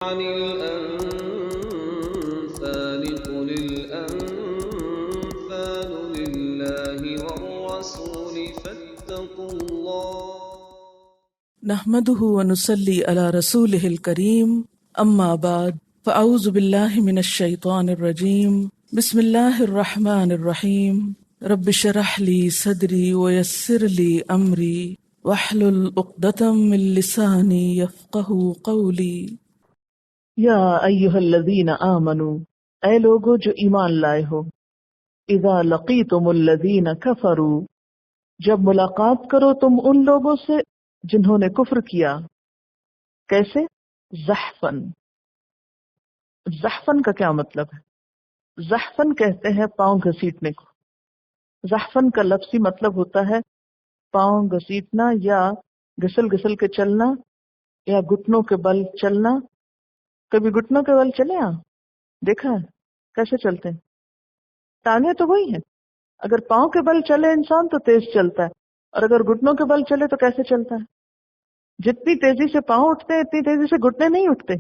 عن الأنفال قل الأنفال لله والرسول فاتقوا الله نحمده ونصلي على رسوله الكريم أما بعد فأعوذ بالله من الشيطان الرجيم بسم الله الرحمن الرحيم رب اشرح لي صدري ويسر لي أمري واحلل عقدة من لساني يفقهوا قولي یا ایہا الذین آمنو، اے لوگو جو ایمان لائے ہو، اذا لقیتم الذین کفروا، جب ملاقات کرو تم ان لوگوں سے جنہوں نے کفر کیا۔ کیسے؟ زحفن۔ زحفن کا کیا مطلب ہے؟ زحفن کہتے ہیں پاؤں گھسیٹنے کو۔ زحفن کا لفظی مطلب ہوتا ہے پاؤں گھسیٹنا یا گھسل گھسل کے چلنا یا گھٹنوں کے بل چلنا۔ کبھی گھٹنوں کے بل چلے دیکھا ہے کیسے چلتے ہیں؟ ٹانگیں تو وہی ہیں، اگر پاؤں کے بل چلے انسان تو تیز چلتا ہے، اور اگر گھٹنوں کے بل چلے تو کیسے چلتا ہے؟ جتنی تیزی سے پاؤں اٹھتے ہیں اتنی تیزی سے گھٹنے نہیں اٹھتے۔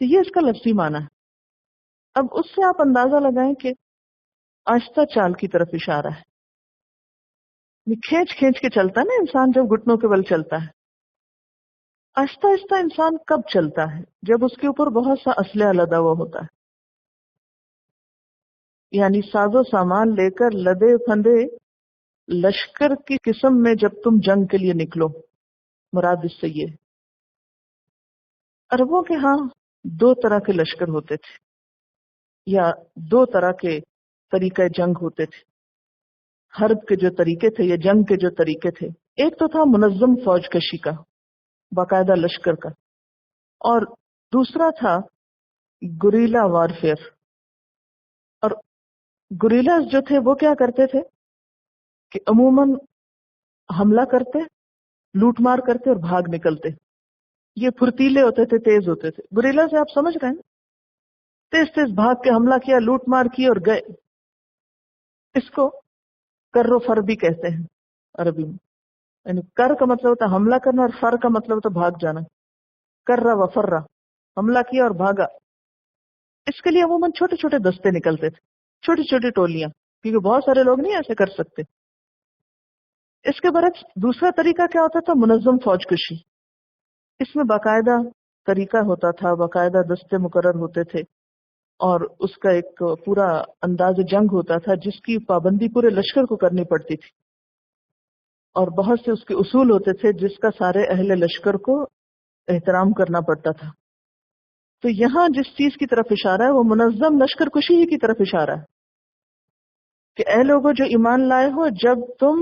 تو یہ اس کا لفظی معنی ہے۔ اب اس سے آپ اندازہ لگائیں کہ آہستہ چال کی طرف اشارہ ہے۔ کھینچ کھینچ کے چلتا ہے نا انسان جب گھٹنوں کے بل چلتا ہے۔ آہستہ آہستہ انسان کب چلتا ہے؟ جب اس کے اوپر بہت سا اسلحہ لدا ہوا ہوتا ہے، یعنی ساز و سامان لے کر لدے پھندے لشکر کی قسم میں جب تم جنگ کے لیے نکلو۔ مراد اس سے یہ ہے۔ عربوں کے ہاں دو طرح کے لشکر ہوتے تھے، یا دو طرح کے طریقہ جنگ ہوتے تھے۔ حرب کے جو طریقے تھے یا جنگ کے جو طریقے تھے، ایک تو تھا منظم فوج کشی کا، باقاعدہ لشکر کا، اور دوسرا تھا گوریلا وارفیئر۔ اور گوریلاز جو تھے وہ کیا کرتے تھے کہ عموماً حملہ کرتے، لوٹ مار کرتے اور بھاگ نکلتے۔ یہ پھرتیلے ہوتے تھے، تیز ہوتے تھے۔ گوریلا سے آپ سمجھ رہے ہیں، تیز تیز بھاگ کے حملہ کیا، لوٹ مار کی اور گئے۔ اس کو کر و فر بھی کہتے ہیں عربی میں، یعنی کر کا مطلب ہوتا ہے حملہ کرنا اور فر کا مطلب ہوتا ہے بھاگ جانا۔ کرا و فرا، حملہ کیا اور بھاگا۔ اس کے لیے عموماً چھوٹے چھوٹے دستے نکلتے تھے، چھوٹی چھوٹی ٹولیاں، کیونکہ بہت سارے لوگ نہیں ایسے کر سکتے۔ اس کے برعکس دوسرا طریقہ کیا ہوتا تھا؟ منظم فوج کشی۔ اس میں باقاعدہ طریقہ ہوتا تھا، باقاعدہ دستے مقرر ہوتے تھے، اور اس کا ایک پورا انداز جنگ ہوتا تھا جس کی پابندی پورے لشکر کو کرنی پڑتی تھی، اور بہت سے اس کے اصول ہوتے تھے جس کا سارے اہل لشکر کو احترام کرنا پڑتا تھا۔ تو یہاں جس چیز کی طرف اشارہ ہے وہ منظم لشکر کشی ہی کی طرف اشارہ ہے کہ اے لوگوں جو ایمان لائے ہو، جب تم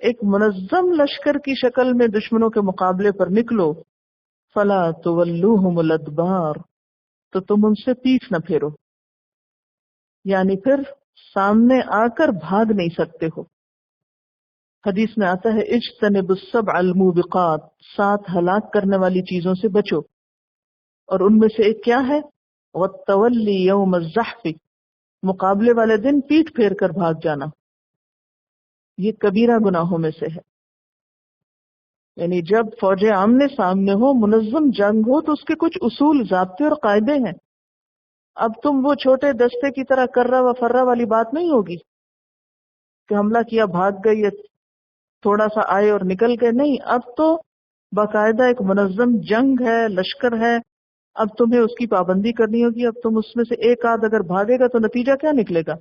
ایک منظم لشکر کی شکل میں دشمنوں کے مقابلے پر نکلو، فلا تولوہم الادبار، تو تم ان سے پیٹھ نہ پھیرو، یعنی پھر سامنے آ کر بھاگ نہیں سکتے ہو۔ حدیث میں آتا ہے اجتنبوا السبع الموبقات، 7 ہلاک کرنے والی چیزوں سے بچو، اور ان میں سے ایک کیا ہے؟ والتولی یوم الزحف، مقابلے والے دن پیٹھ پھیر کر بھاگ جانا۔ یہ کبیرہ گناہوں میں سے ہے۔ یعنی جب فوجیں آمنے سامنے ہو، منظم جنگ ہو، تو اس کے کچھ اصول، ضابطے اور قاعدے ہیں۔ اب تم وہ چھوٹے دستے کی طرح کرا و فرا والی بات نہیں ہوگی کہ حملہ کیا بھاگ گئی، تھوڑا سا آئے اور نکل گئے، نہیں۔ اب تو باقاعدہ ایک منظم جنگ ہے، لشکر ہے، اب تمہیں اس کی پابندی کرنی ہوگی۔ اب تم اس میں سے ایک آدھ اگر بھاگے گا تو نتیجہ کیا نکلے گا؟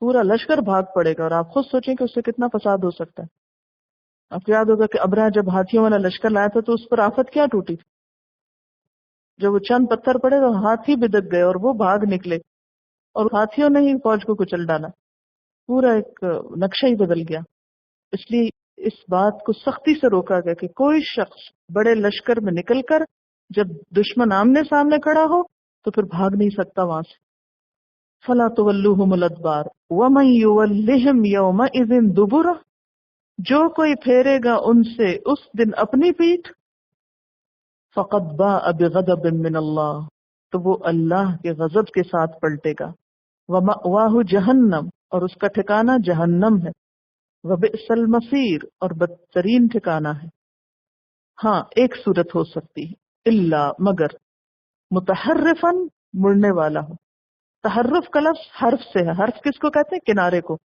پورا لشکر بھاگ پڑے گا، اور آپ خود سوچیں کہ اس سے کتنا فساد ہو سکتا ہے۔ آپ کو یاد ہوگا کہ ابرہہ جب ہاتھیوں والا لشکر لایا تھا تو اس پر آفت کیا ٹوٹی تھی؟ جب وہ چند پتھر پڑے تو ہاتھی بدک گئے اور وہ بھاگ نکلے، اور ہاتھیوں نے ہی فوج کو کچل ڈالا، پورا ایک نقشہ ہی بدل گیا۔ اس لیے اس بات کو سختی سے روکا گیا کہ کوئی شخص بڑے لشکر میں نکل کر جب دشمن آمنے سامنے کھڑا ہو تو پھر بھاگ نہیں سکتا وہاں سے۔ فَلَا تُوَلُّوهُمُ الْأَدْبَارَ وَمَنْ يُوَلِّهِمْ يَوْمَئِذٍ دُبُرَهُ، جو کوئی پھیرے گا ان سے اس دن اپنی پیٹھ، فَقَدْ بَاءَ بِغَضَبٍ مِّنَ اللَّهِ، تو وہ اللہ کے غضب کے ساتھ پلٹے گا۔ وَمَأْوَاهُ جَهَنَّمُ، اور اس کا ٹھکانہ جہنم ہے۔ وَبِئْسَ الْمَصِيرُ، اور بدترین ٹھکانہ ہے۔ ہاں ایک صورت ہو سکتی ہے، الا مگر متحرفن مڑنے والا ہو. تحرف کا لفظ حرف سے ہے. حرف کس کو کہتے ہیں؟ کنارے کو.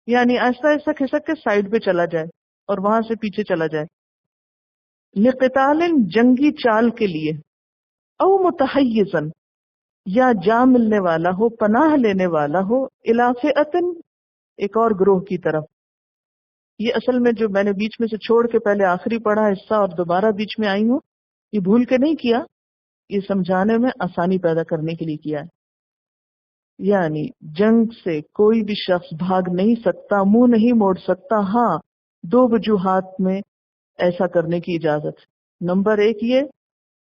یعنی آہستہ آہستہ کھسک کے سائڈ پہ چلا جائے اور وہاں سے پیچھے چلا جائے. لقتال جنگی چال کے لیے. او متحیزن یا جا ملنے والا ہو، پناہ لینے والا ہو، الی فئۃ ایک اور گروہ کی طرف. یہ اصل میں جو میں نے بیچ میں سے چھوڑ کے پہلے آخری پڑھا حصہ اور دوبارہ بیچ میں آئی ہوں، یہ بھول کے نہیں کیا، یہ سمجھانے میں آسانی پیدا کرنے کے لیے کیا ہے. یعنی جنگ سے کوئی بھی شخص بھاگ نہیں سکتا، منہ نہیں موڑ سکتا. ہاں، دو وجوہات میں ایسا کرنے کی اجازت. نمبر ایک یہ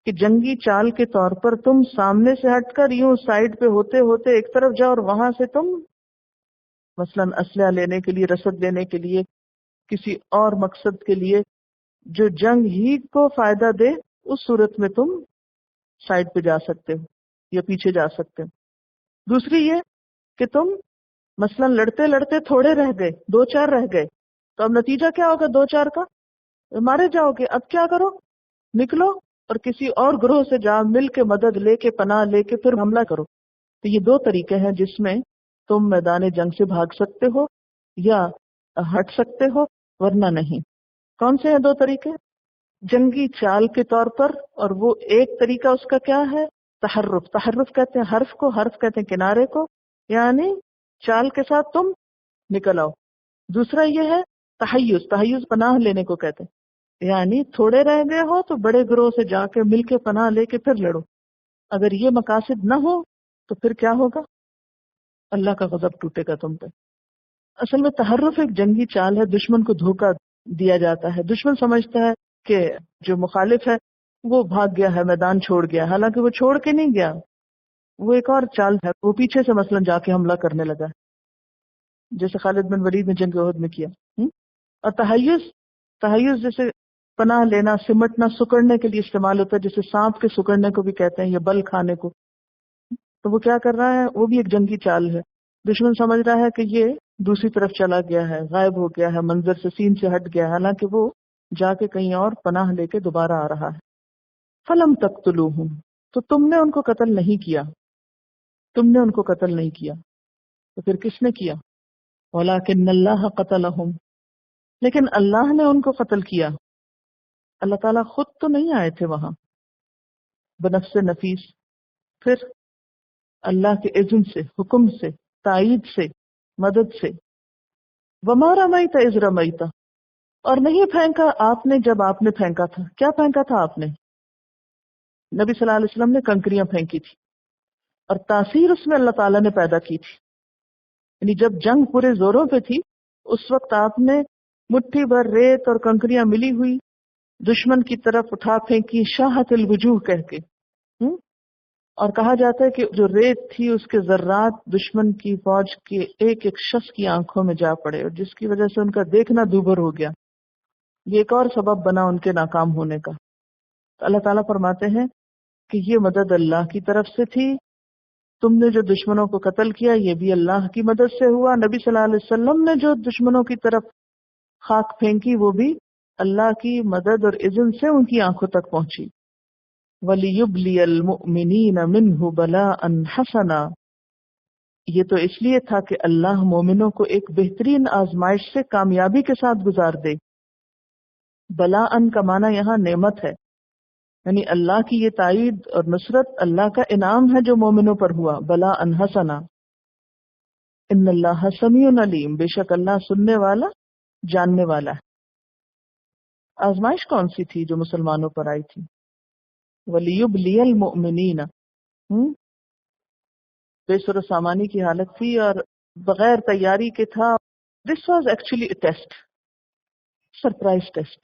کہ جنگی چال کے طور پر تم سامنے سے ہٹ کر یوں سائڈ پہ ہوتے ہوتے ایک طرف جاؤ اور وہاں سے تم مثلاً اسلحہ لینے کے لیے، رسد لینے کے لیے، کسی اور مقصد کے لیے جو جنگ ہی کو فائدہ دے، اس صورت میں تم سائڈ پہ جا سکتے ہو یا پیچھے جا سکتے ہو. دوسری یہ کہ تم مثلاً لڑتے لڑتے تھوڑے رہ گئے، 2-4 رہ گئے، تو اب نتیجہ کیا ہوگا 2-4 کا؟ مارے جاؤ گے. اب کیا کرو؟ نکلو اور کسی اور گروہ سے جا مل کے مدد لے کے پناہ لے کے پھر حملہ کرو. تو یہ 2 طریقے ہیں جس میں تم میدان جنگ سے بھاگ سکتے ہو یا ہٹ سکتے ہو، ورنہ نہیں. کون سے ہیں 2 طریقے؟ جنگی چال کے طور پر، اور وہ ایک طریقہ اس کا کیا ہے؟ تحرف. تحرف کہتے ہیں حرف کو، حرف کہتے ہیں کنارے کو، یعنی چال کے ساتھ تم نکل آؤ. دوسرا یہ ہے تحیز. تحیز پناہ لینے کو کہتے ہیں، یعنی تھوڑے رہ گئے ہو تو بڑے گروہ سے جا کے مل کے پناہ لے کے پھر لڑو. اگر یہ مقاصد نہ ہو تو پھر کیا ہوگا؟ اللہ کا غضب ٹوٹے گا تم پہ. اصل میں تحرف ایک جنگی چال ہے، دشمن کو دھوکہ دیا جاتا ہے. دشمن سمجھتا ہے کہ جو مخالف ہے وہ بھاگ گیا ہے، میدان چھوڑ گیا، حالانکہ وہ چھوڑ کے نہیں گیا، وہ ایک اور چال ہے، وہ پیچھے سے مثلا جا کے حملہ کرنے لگا، جیسے خالد بن ولید نے جنگ احد میں کیا. اور تحیز جیسے پناہ لینا، سمٹنا، سکڑنے کے لیے استعمال ہوتا ہے، جیسے سانپ کے سکڑنے کو بھی کہتے ہیں یا بل کھانے کو. تو وہ کیا کر رہا ہے؟ وہ بھی ایک جنگی چال ہے. دشمن سمجھ رہا ہے کہ یہ دوسری طرف چلا گیا ہے، غائب ہو گیا ہے، منظر سے سین سے ہٹ گیا ہے، حالانکہ وہ جا کے کہیں اور پناہ لے کے دوبارہ آ رہا ہے. فلم تقتلوہم، تو تم نے ان کو قتل نہیں کیا، تم نے ان کو قتل نہیں کیا. تو پھر کس نے کیا؟ ولیکن اللہ قتلہم، لیکن اللہ نے ان کو قتل کیا. اللہ تعالیٰ خود تو نہیں آئے تھے وہاں بنفس نفیس، پھر اللہ کے اذن سے، حکم سے، تائید سے، مدد سے. وما رمیت اذ رمیت، اور نہیں پھینکا آپ نے جب آپ نے پھینکا تھا. کیا پھینکا تھا آپ نے؟ نبی صلی اللہ علیہ وسلم نے کنکریاں پھینکی تھی، اور تاثیر اس میں اللہ تعالیٰ نے پیدا کی تھی. یعنی جب جنگ پورے زوروں پہ تھی، اس وقت آپ نے مٹھی بھر ریت اور کنکریاں ملی ہوئی دشمن کی طرف اٹھا پھینکی، شاہت الوجوہ کہہ کے. اور کہا جاتا ہے کہ جو ریت تھی اس کے ذرات دشمن کی فوج کے ایک ایک شخص کی آنکھوں میں جا پڑے، اور جس کی وجہ سے ان کا دیکھنا دوبھر ہو گیا. یہ ایک اور سبب بنا ان کے ناکام ہونے کا. تو اللہ تعالیٰ فرماتے ہیں کہ یہ مدد اللہ کی طرف سے تھی. تم نے جو دشمنوں کو قتل کیا یہ بھی اللہ کی مدد سے ہوا. نبی صلی اللہ علیہ وسلم نے جو دشمنوں کی طرف خاک پھینکی وہ بھی اللہ کی مدد اور اذن سے ان کی آنکھوں تک پہنچی. وَلِيُبْلِيَ الْمُؤْمِنِينَ مِنْهُ بَلَاءً حَسَنًا، یہ تو اس لیے تھا کہ اللہ مومنوں کو ایک بہترین آزمائش سے کامیابی کے ساتھ گزار دے. بلاءً کا معنی یہاں نعمت ہے، یعنی اللہ کی یہ تائید اور نصرت اللہ کا انعام ہے جو مومنوں پر ہوا. بلاءً حسنا، ان اللہ سمیع علیم، بے شک اللہ سننے والا جاننے والا ہے. آزمائش کون سی تھی جو مسلمانوں پر آئی تھی؟ وَلِيُبْلِيَ الْمُؤْمِنِينَ، بے سر و سامانی کی حالت تھی اور بغیر تیاری کے تھا. This was actually a test, surprise test.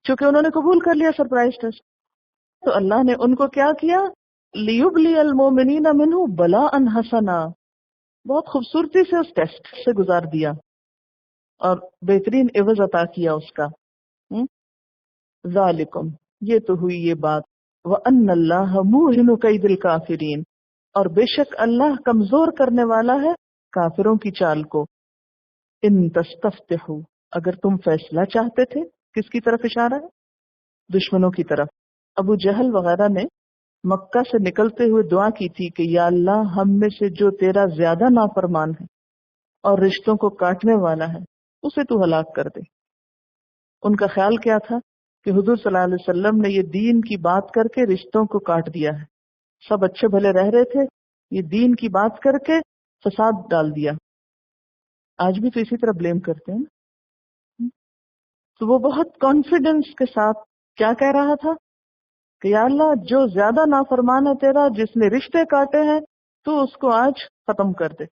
چونکہ انہوں نے قبول کر لیا سرپرائز ٹیسٹ، تو اللہ نے ان کو کیا کیا؟ لِيُبْلِيَ الْمُؤْمِنِينَ مِنْهُ بَلَاءً حَسَنًا، بہت خوبصورتی سے اس ٹیسٹ سے گزار دیا اور بہترین عوض عطا کیا اس کا. ذالکم، یہ تو ہوئی یہ بات. وَأَنَّ اللَّهَ مُوهِنُ كَيْدِ الْكَافِرِينَ، اور بے شک اللہ کمزور کرنے والا ہے کافروں کی چال کو. ان تستفتحوا، اگر تم فیصلہ چاہتے تھے، کس کی طرف اشارہ ہے؟ دشمنوں کی طرف. ابو جہل وغیرہ نے مکہ سے نکلتے ہوئے دعا کی تھی کہ یا اللہ ہم میں سے جو تیرا زیادہ نافرمان ہے اور رشتوں کو کاٹنے والا ہے اسے تو ہلاک کر دے۔ ان کا خیال کیا تھا کہ حضور صلی اللہ علیہ وسلم نے یہ دین کی بات کر کے رشتوں کو کاٹ دیا ہے، سب اچھے بھلے رہ رہے تھے، یہ دین کی بات کر کے فساد ڈال دیا۔ آج بھی تو اسی طرح بلیم کرتے ہیں۔ تو وہ بہت کانفیڈنس کے ساتھ کیا کہہ رہا تھا کہ یا اللہ جو زیادہ نافرمان ہے تیرا، جس نے رشتے کاٹے ہیں، تو اس کو آج ختم کر دے۔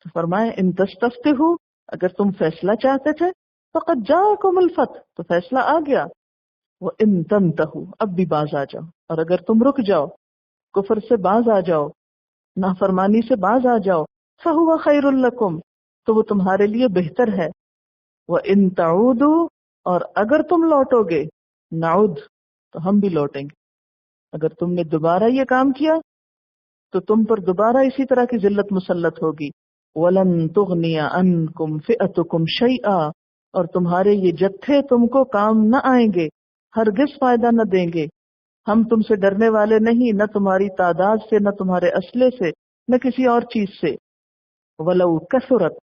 تو فرمائے ان تستفتحوا، اگر تم فیصلہ چاہتے تھے، فقد جاءکم الفتح، تو فیصلہ آ گیا۔ وان تنتہوا، اب بھی باز آ جاؤ، اور اگر تم رک جاؤ، کفر سے باز آ جاؤ، نافرمانی سے باز آ جاؤ، فہو خیر لکم، تو وہ تمہارے لیے بہتر ہے۔ وان تعودوا، اور اگر تم لوٹو گے، نعود، تو ہم بھی لوٹیں گے۔ اگر تم نے دوبارہ یہ کام کیا تو تم پر دوبارہ اسی طرح کی ذلت مسلط ہوگی۔ وَلَن تُغْنِيَ عَنْكُمْ فِئَتُكُمْ شَيْئًا، اور تمہارے یہ جتھے تم کو کام نہ آئیں گے، ہرگز فائدہ نہ دیں گے۔ ہم تم سے ڈرنے والے نہیں، نہ تمہاری تعداد سے، نہ تمہارے اسلحے سے، نہ کسی اور چیز سے۔ وَلَوْ كَثُرَتْ،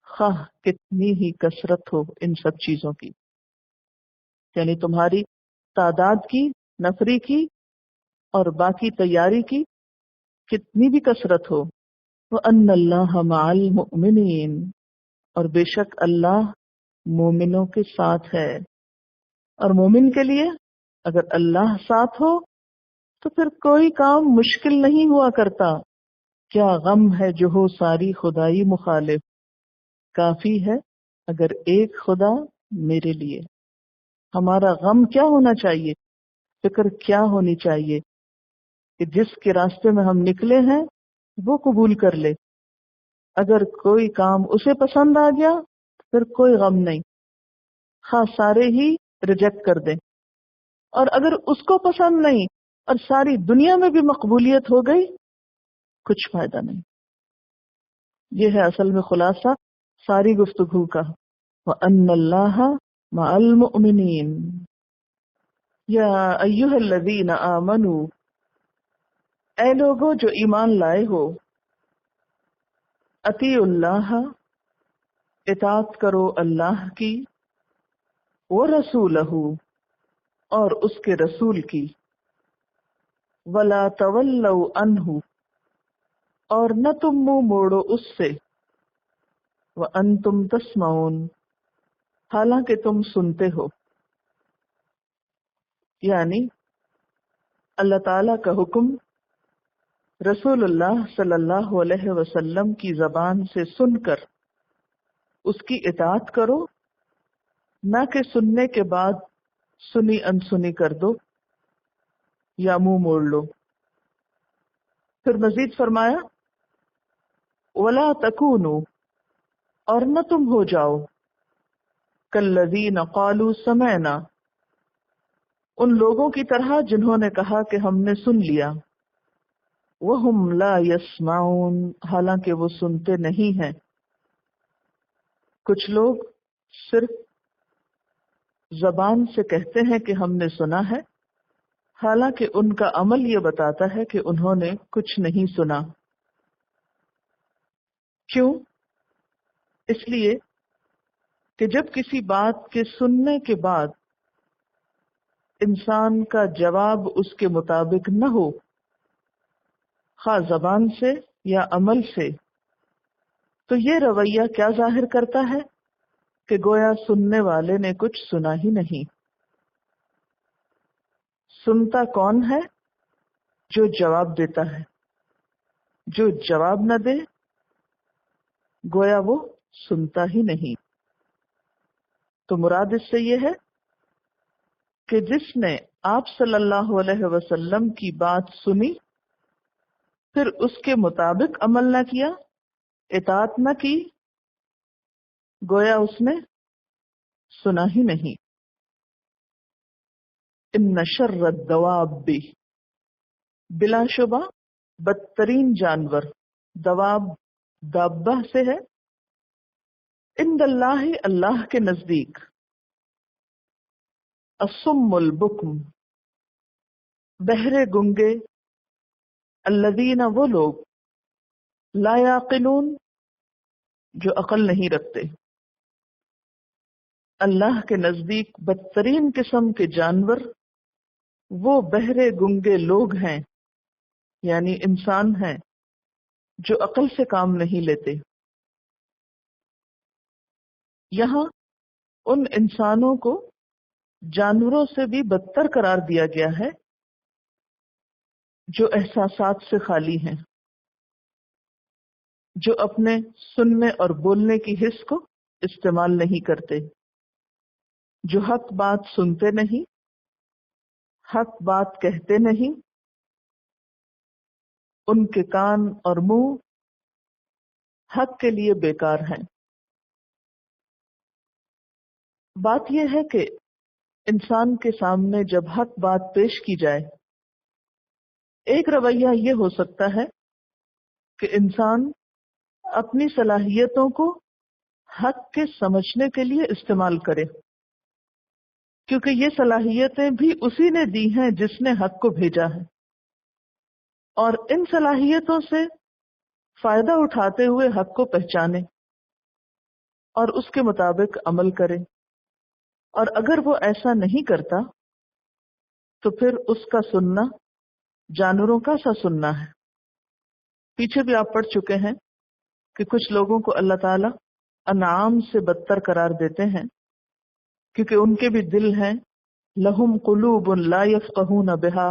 خواہ کتنی ہی کثرت ہو ان سب چیزوں کی، یعنی تمہاری تعداد کی، نفری کی، اور باقی تیاری کی کتنی بھی کثرت ہو۔ وَأَنَّ اللَّهَ مَعَ الْمُؤْمِنِينَ، اور بے شک اللہ مومنوں کے ساتھ ہے۔ اور مومن کے لیے اگر اللہ ساتھ ہو تو پھر کوئی کام مشکل نہیں ہوا کرتا۔ کیا غم ہے جو ہو ساری خدائی مخالف، کافی ہے اگر ایک خدا میرے لیے۔ ہمارا غم کیا ہونا چاہیے، فکر کیا ہونی چاہیے کہ جس کے راستے میں ہم نکلے ہیں وہ قبول کر لے۔ اگر کوئی کام اسے پسند آ گیا پھر کوئی غم نہیں، خواہ سارے ہی ریجیکٹ کر دیں، اور اگر اس کو پسند نہیں اور ساری دنیا میں بھی مقبولیت ہو گئی، کچھ فائدہ نہیں۔ یہ ہے اصل میں خلاصہ ساری گفتگو کا۔ وَأَنَّ اللَّهَ مَعَ الْمُؤْمِنِينَ یا ایھا الذین آمنوا، اے لوگو جو ایمان لائے ہو، اطیعوا اللہ، اطاعت کرو اللہ کی، ورسولہ، اور اس کے رسول کی، ولا تولوا عنہ، اور نہ تم منہ موڑو اس سے، وانتم تسمعون، حالانکہ تم سنتے ہو۔ یعنی اللہ تعالی کا حکم رسول اللہ صلی اللہ علیہ وسلم کی زبان سے سن کر اس کی اطاعت کرو، نہ کہ سننے کے بعد سنی انسنی کر دو یا منہ موڑ لو۔ پھر مزید فرمایا وَلَا تَكُونُوا، اور نہ تم ہو جاؤ كَالَّذِينَ قَالُوا سَمِعْنَا، ان لوگوں کی طرح جنہوں نے کہا کہ ہم نے سن لیا، وَهُمْ لَا يَسْمَعُونَ، حالانکہ وہ سنتے نہیں ہیں۔ کچھ لوگ صرف زبان سے کہتے ہیں کہ ہم نے سنا ہے، حالانکہ ان کا عمل یہ بتاتا ہے کہ انہوں نے کچھ نہیں سنا۔ کیوں؟ اس لیے کہ جب کسی بات کے سننے کے بعد انسان کا جواب اس کے مطابق نہ ہو، خواہ زبان سے یا عمل سے، تو یہ رویہ کیا ظاہر کرتا ہے کہ گویا سننے والے نے کچھ سنا ہی نہیں۔ سنتا کون ہے؟ جو جواب دیتا ہے۔ جو جواب نہ دے گویا وہ سنتا ہی نہیں۔ تو مراد اس سے یہ ہے کہ جس نے آپ صلی اللہ علیہ وسلم کی بات سنی پھر اس کے مطابق عمل نہ کیا، اطاعت نہ کی، گویا اس نے سنا ہی نہیں۔ ان شر الدواب، بلا شبہ بدترین جانور، دواب دابہ سے ہے، عند اللہ، اللہ کے نزدیک، الصم البکم، بہرے گنگے، الذین وہ لوگ، لا یعقلون جو عقل نہیں رکھتے۔ اللہ کے نزدیک بدترین قسم کے جانور وہ بہرے گنگے لوگ ہیں، یعنی انسان ہیں جو عقل سے کام نہیں لیتے۔ یہاں ان انسانوں کو جانوروں سے بھی بدتر قرار دیا گیا ہے جو احساسات سے خالی ہیں، جو اپنے سننے اور بولنے کی حس کو استعمال نہیں کرتے، جو حق بات سنتے نہیں، حق بات کہتے نہیں، ان کے کان اور منہ حق کے لیے بیکار ہیں۔ بات یہ ہے کہ انسان کے سامنے جب حق بات پیش کی جائے، ایک رویہ یہ ہو سکتا ہے کہ انسان اپنی صلاحیتوں کو حق کے سمجھنے کے لیے استعمال کرے، کیونکہ یہ صلاحیتیں بھی اسی نے دی ہیں جس نے حق کو بھیجا ہے، اور ان صلاحیتوں سے فائدہ اٹھاتے ہوئے حق کو پہچانے اور اس کے مطابق عمل کرے، اور اگر وہ ایسا نہیں کرتا تو پھر اس کا سننا جانوروں کا سا سننا ہے۔ پیچھے بھی آپ پڑھ چکے ہیں کہ کچھ لوگوں کو اللہ تعالیٰ انعام سے بدتر قرار دیتے ہیں، کیونکہ ان کے بھی دل ہیں، لہم قلوب لا یفقہون بہا،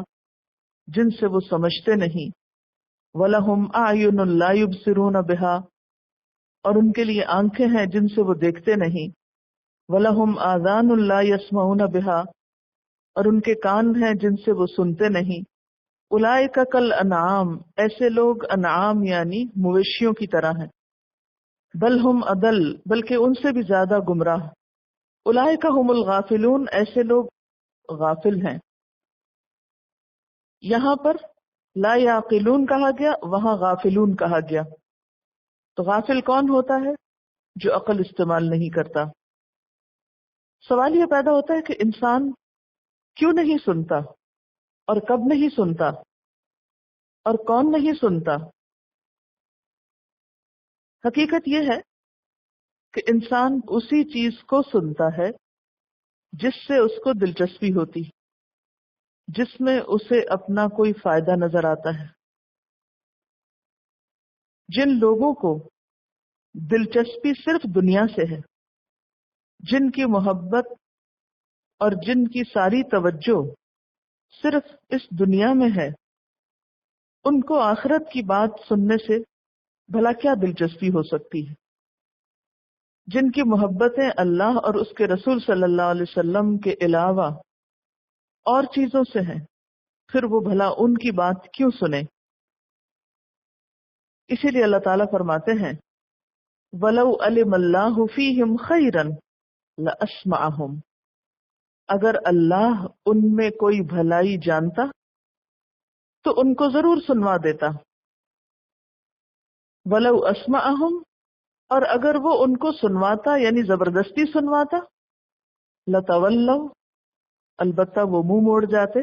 جن سے وہ سمجھتے نہیں، وَلَهُمْ أَعْيُنٌ لَا يُبْصِرُونَ بِهَا، اور ان کے لیے آنکھیں ہیں جن سے وہ دیکھتے نہیں، وَلَهُمْ آذَانٌ لَا يَسْمَعُونَ بِهَا، اور ان کے کان ہیں جن سے وہ سنتے نہیں۔ أُولَئِكَ كَالْأَنْعَامِ، ایسے لوگ انعام یعنی مویشیوں کی طرح ہیں، بل ہم اضل، بلکہ ان سے بھی زیادہ گمراہ۔ أُولَئِكَ هُمُ الْغَافِلُونَ، ایسے لوگ غافل ہیں۔ یہاں پر لا یعقلون کہا گیا، وہاں غافلون کہا گیا، تو غافل کون ہوتا ہے؟ جو عقل استعمال نہیں کرتا۔ سوال یہ پیدا ہوتا ہے کہ انسان کیوں نہیں سنتا، اور کب نہیں سنتا، اور کون نہیں سنتا؟ حقیقت یہ ہے کہ انسان اسی چیز کو سنتا ہے جس سے اس کو دلچسپی ہوتی، جس میں اسے اپنا کوئی فائدہ نظر آتا ہے۔ جن لوگوں کو دلچسپی صرف دنیا سے ہے، جن کی محبت اور جن کی ساری توجہ صرف اس دنیا میں ہے، ان کو آخرت کی بات سننے سے بھلا کیا دلچسپی ہو سکتی ہے؟ جن کی محبتیں اللہ اور اس کے رسول صلی اللہ علیہ وسلم کے علاوہ اور چیزوں سے ہیں، پھر وہ بھلا ان کی بات کیوں سنے؟ اسی لیے اللہ تعالیٰ فرماتے ہیں وَلَوْ عَلِمَ اللَّهُ فِيهِمْ خَيْرًا لَأَسْمَعَهُمْ، اگر اللہ ان میں کوئی بھلائی جانتا تو ان کو ضرور سنوا دیتا۔ وَلَوْ أَسْمَعَهُمْ، اور اگر وہ ان کو سنواتا یعنی زبردستی سنواتا، لَتَوَلَّوْا، البتہ وہ منہ موڑ جاتے،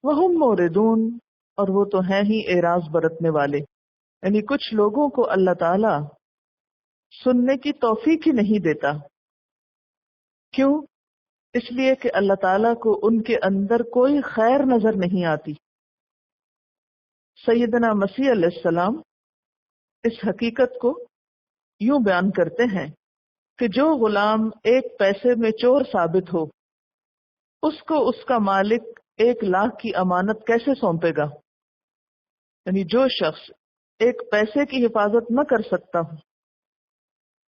وَهُمْ مُعْرِضُونَ، اور وہ تو ہیں ہی اعراض برتنے والے۔ یعنی کچھ لوگوں کو اللہ تعالیٰ سننے کی توفیق ہی نہیں دیتا۔ کیوں؟ اس لیے کہ اللہ تعالیٰ کو ان کے اندر کوئی خیر نظر نہیں آتی۔ سیدنا مسیح علیہ السلام اس حقیقت کو یوں بیان کرتے ہیں کہ جو غلام 1 پیسے میں چور ثابت ہو، اس کو اس کا مالک 1,00,000 کی امانت کیسے سونپے گا؟ یعنی جو شخص 1 پیسے کی حفاظت نہ کر سکتا ہو،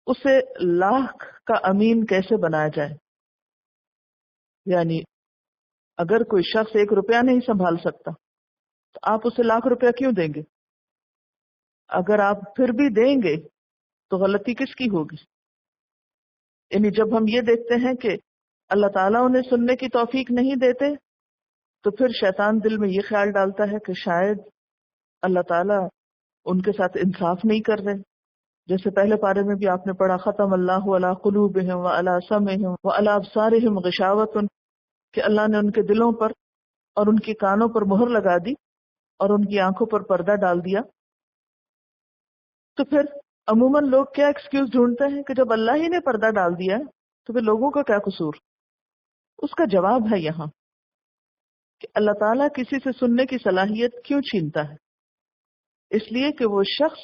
اسے 1,00,000 کا امین کیسے بنایا جائے؟ یعنی اگر کوئی شخص 1 روپیہ نہیں سنبھال سکتا تو آپ اسے 1,00,000 روپیہ کیوں دیں گے؟ اگر آپ پھر بھی دیں گے تو غلطی کس کی ہوگی؟ یعنی جب ہم یہ دیکھتے ہیں کہ اللہ تعالیٰ انہیں سننے کی توفیق نہیں دیتے، تو پھر شیطان دل میں یہ خیال ڈالتا ہے کہ شاید اللہ تعالیٰ ان کے ساتھ انصاف نہیں کر رہے۔ جیسے پہلے پارے میں بھی آپ نے پڑھا ختم اللہ علی قلوبہم وعلی سمعہم وعلی ابصارہم غشاوۃ، کہ اللہ نے ان کے دلوں پر اور ان کے کانوں پر مہر لگا دی اور ان کی آنکھوں پر پردہ ڈال دیا، تو پھر عموماً لوگ کیا ایکسکیوز ڈھونڈتے ہیں کہ جب اللہ ہی نے پردہ ڈال دیا ہے تو پھر لوگوں کا کیا قصور؟ اس کا جواب ہے یہاں کہ اللہ تعالیٰ کسی سے سننے کی صلاحیت کیوں چھینتا ہے؟ اس لیے کہ وہ شخص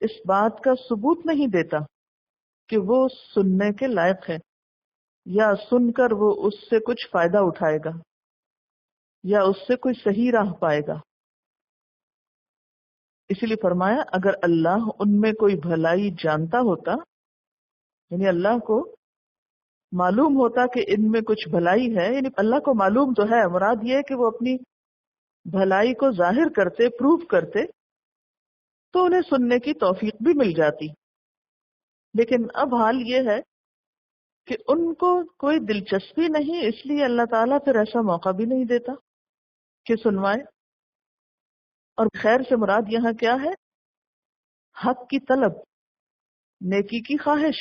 اس بات کا ثبوت نہیں دیتا کہ وہ سننے کے لائق ہے، یا سن کر وہ اس سے کچھ فائدہ اٹھائے گا یا اس سے کوئی صحیح راہ پائے گا۔ اسی لیے فرمایا اگر اللہ ان میں کوئی بھلائی جانتا ہوتا، یعنی اللہ کو معلوم ہوتا کہ ان میں کچھ بھلائی ہے، یعنی اللہ کو معلوم تو ہے، مراد یہ ہے کہ وہ اپنی بھلائی کو ظاہر کرتے، پروف کرتے، تو انہیں سننے کی توفیق بھی مل جاتی۔ لیکن اب حال یہ ہے کہ ان کو کوئی دلچسپی نہیں، اس لیے اللہ تعالیٰ پھر ایسا موقع بھی نہیں دیتا کہ سنوائے۔ اور خیر سے مراد یہاں کیا ہے؟ حق کی طلب، نیکی کی خواہش،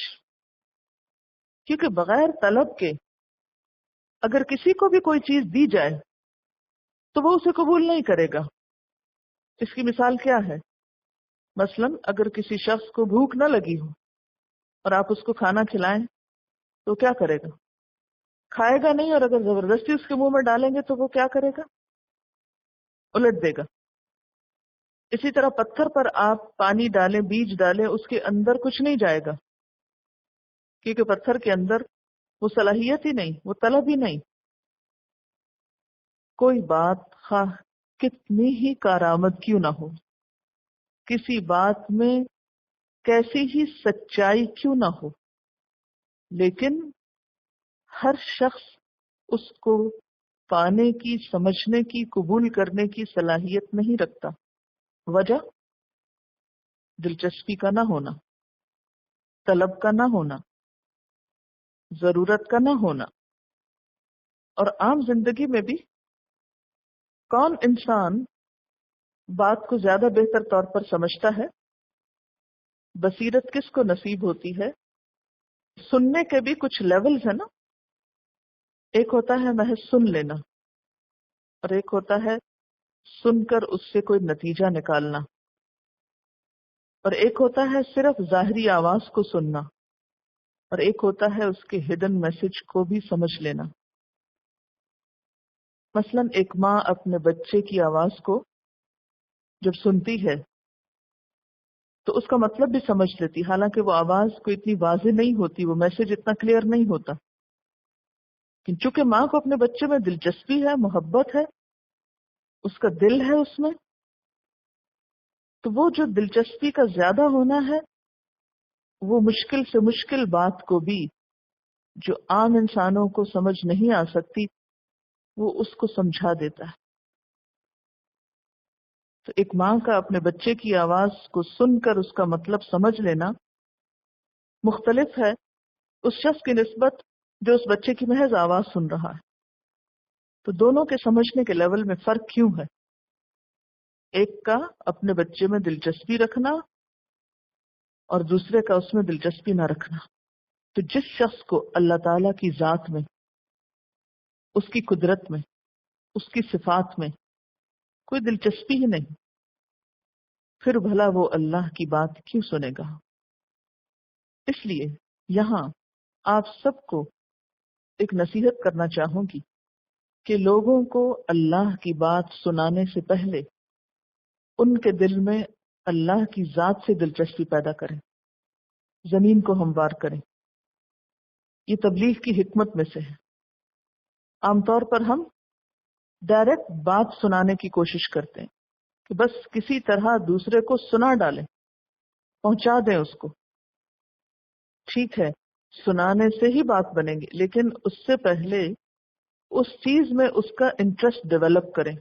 کیونکہ بغیر طلب کے اگر کسی کو بھی کوئی چیز دی جائے تو وہ اسے قبول نہیں کرے گا۔ اس کی مثال کیا ہے؟ مثلا اگر کسی شخص کو بھوک نہ لگی ہو اور آپ اس کو کھانا کھلائیں تو کیا کرے گا؟ کھائے گا نہیں، اور اگر زبردستی اس کے منہ میں ڈالیں گے تو وہ کیا کرے گا؟ الٹ دے گا۔ اسی طرح پتھر پر آپ پانی ڈالیں، بیج ڈالیں، اس کے اندر کچھ نہیں جائے گا، کیونکہ پتھر کے اندر وہ صلاحیت ہی نہیں، وہ طلب ہی نہیں۔ کوئی بات خواہ کتنی ہی کارآمد کیوں نہ ہو، کسی بات میں کیسی ہی سچائی کیوں نہ ہو، لیکن ہر شخص اس کو پانے کی، سمجھنے کی، قبول کرنے کی صلاحیت نہیں رکھتا۔ وجہ دلچسپی کا نہ ہونا، طلب کا نہ ہونا، ضرورت کا نہ ہونا۔ اور عام زندگی میں بھی کون انسان بات کو زیادہ بہتر طور پر سمجھتا ہے؟ بصیرت کس کو نصیب ہوتی ہے؟ سننے کے بھی کچھ لیولز ہیں نا، ایک ہوتا ہے محض سن لینا، اور ایک ہوتا ہے سن کر اس سے کوئی نتیجہ نکالنا، اور ایک ہوتا ہے صرف ظاہری آواز کو سننا، اور ایک ہوتا ہے اس کے ہڈن میسج کو بھی سمجھ لینا۔ مثلا ایک ماں اپنے بچے کی آواز کو جب سنتی ہے تو اس کا مطلب بھی سمجھ لیتی، حالانکہ وہ آواز کوئی اتنی واضح نہیں ہوتی، وہ میسج اتنا کلیئر نہیں ہوتا، لیکن چونکہ ماں کو اپنے بچے میں دلچسپی ہے، محبت ہے، اس کا دل ہے اس میں، تو وہ جو دلچسپی کا زیادہ ہونا ہے وہ مشکل سے مشکل بات کو بھی جو عام انسانوں کو سمجھ نہیں آ سکتی وہ اس کو سمجھا دیتا ہے۔ تو ایک ماں کا اپنے بچے کی آواز کو سن کر اس کا مطلب سمجھ لینا مختلف ہے اس شخص کی نسبت جو اس بچے کی محض آواز سن رہا ہے۔ تو دونوں کے سمجھنے کے لیول میں فرق کیوں ہے؟ ایک کا اپنے بچے میں دلچسپی رکھنا اور دوسرے کا اس میں دلچسپی نہ رکھنا۔ تو جس شخص کو اللہ تعالیٰ کی ذات میں، اس کی قدرت میں، اس کی صفات میں کوئی دلچسپی ہی نہیں، پھر بھلا وہ اللہ کی بات کیوں سنے گا؟ اس لیے یہاں آپ سب کو ایک نصیحت کرنا چاہوں گی کہ لوگوں کو اللہ کی بات سنانے سے پہلے ان کے دل میں اللہ کی ذات سے دلچسپی پیدا کریں، زمین کو ہموار کریں۔ یہ تبلیغ کی حکمت میں سے ہے۔ عام طور پر ہم ڈائریکٹ بات سنانے کی کوشش کرتے ہیں کہ بس کسی طرح دوسرے کو سنا ڈالیں، پہنچا دیں اس کو۔ ٹھیک ہے، سنانے سے ہی بات بنے گی، لیکن اس سے پہلے اس چیز میں اس کا انٹرسٹ ڈیولپ کریں،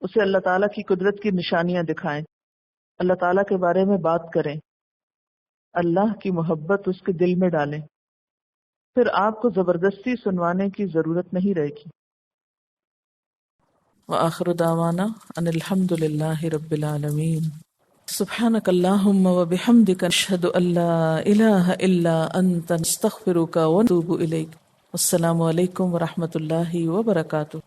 اسے اللہ تعالیٰ کی قدرت کی نشانیاں دکھائیں، اللہ تعالیٰ کے بارے میں بات کریں، اللہ کی محبت اس کے دل میں ڈالیں، پھر آپ کو زبردستی سنوانے کی ضرورت نہیں رہے گی۔ وآخر دعوانا ان الحمد للہ رب العالمین۔ سبحانک اللہم وبحمدک نشہد ان لا الہ الا انت نستغفرک ونتوب الیک۔ السلام علیکم ورحمۃ اللہ وبرکاتہ۔